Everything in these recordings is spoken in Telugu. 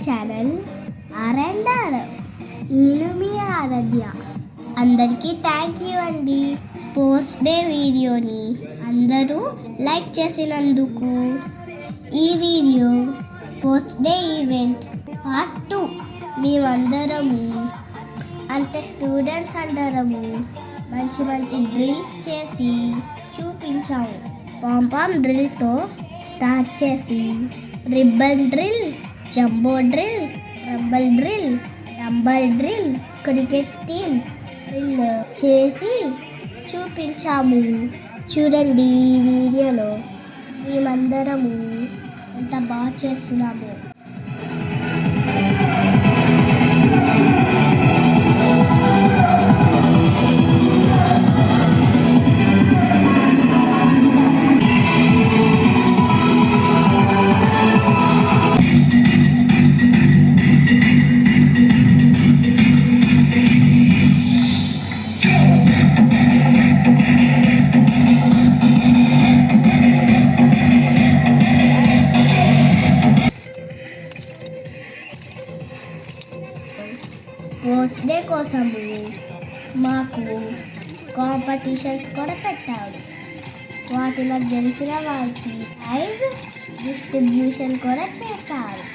ఛానల్ ఆర్&ఆర్. నేను మీ ఆరాధ్య. అందరికీ థ్యాంక్ యూ అండి. స్పోర్ట్స్ డే వీడియోని అందరూ లైక్ చేసినందుకు. ఈ video sports day event part 2. మేమందరము అంటే స్టూడెంట్స్ అందరము మంచి మంచి డ్రిల్స్ చేసి చూపించాము. పాంపామ్ డ్రిల్తో స్టార్ట్ చేసి రిబ్బన్ డ్రిల్, జంబో డ్రిల్, రబ్బల్ drill, dumbbell drill, cricket team drill చేసి చూపించాము. చూడండి ఈ వీడియోలో మేమందరము ఎంత బాగా చేస్తున్నాము. స్పోర్ట్స్ డే కోసము మాకు కాంపిటీషన్స్ కూడా పెట్టాడు. వాటిలో గెలిచిన వారికి ప్రైజ్ డిస్ట్రిబ్యూషన్ కూడా చేశారు.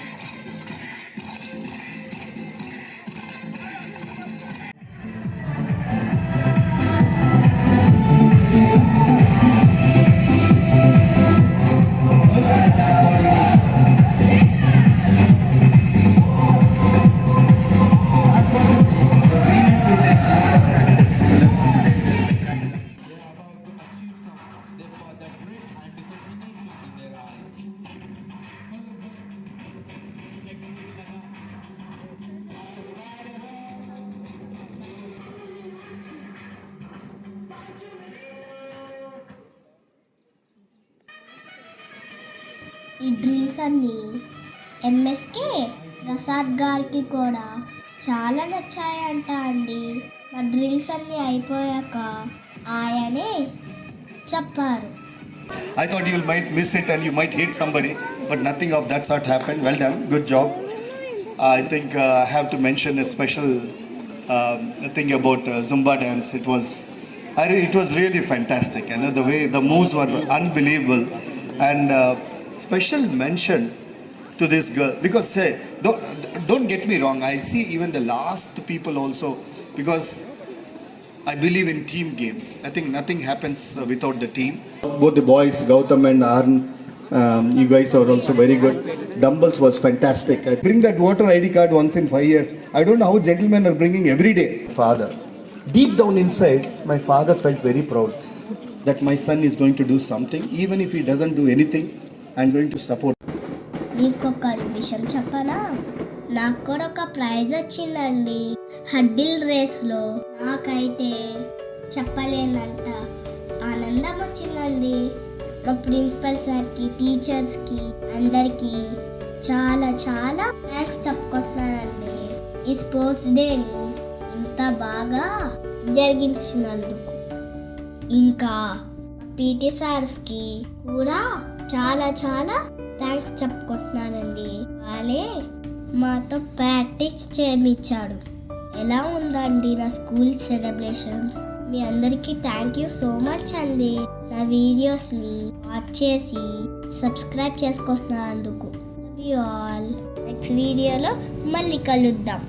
ఈ డ్రిల్స్ అన్నీ ఎంఎస్కే ప్రసాద్ గారికి కూడా చాలా నచ్చాయంట అండి. మా డ్రిల్స్ అన్నీ అయిపోయాక ఆయనే చెప్పారు. I thought you might miss it and you might hate somebody, but nothing of that sort happened. Well done, good job. I think I have to mention a special thing about Zumba dance. It was really fantastic. You know, the way the moves were unbelievable, and special mention to this girl, because say don't get me wrong, I see even the last people also, because I believe in team game. I think nothing happens without the team. Both the boys, Gautam and Arun, you guys are also very good. Dumbbells was fantastic. I bring that voter ID card once in 5 years. I don't know how gentlemen are bringing every day. Father, deep down inside, my father felt very proud that my son is going to do something. Even if he doesn't do anything, I'm going to support. ఇంకొక విషయం చెప్పనా, నాకు కూడా ఒక ప్రైజ్ వచ్చిందండి హడ్డిల్ రేస్లో. నాకైతే చెప్పలేనంత ఆనందం వచ్చిందండి. మా ప్రిన్సిపల్ సార్కి, టీచర్స్కి, అందరికీ చాలా చాలా థ్యాంక్స్ చెప్పుకుంటున్నానండి ఈ స్పోర్ట్స్ డేని ఇంత బాగా జరిగించినందుకు. ఇంకా పీటీ సార్స్కి కూడా చాలా చాలా థ్యాంక్స్ చెప్పుకుంటున్నానండి. వాళ్ళే మాతో ప్రాక్టీస్ చేయించాడు. ఎలా ఉందండి నా స్కూల్ సెలబ్రేషన్స్? మీ అందరికీ థ్యాంక్ యూ సో మచ్ అండి. నా వీడియోస్ని వాచ్ చేసి సబ్స్క్రైబ్ చేసుకుంటున్నందుకు. Love you all. నెక్స్ట్ వీడియోలో మళ్ళీ కలుద్దాం.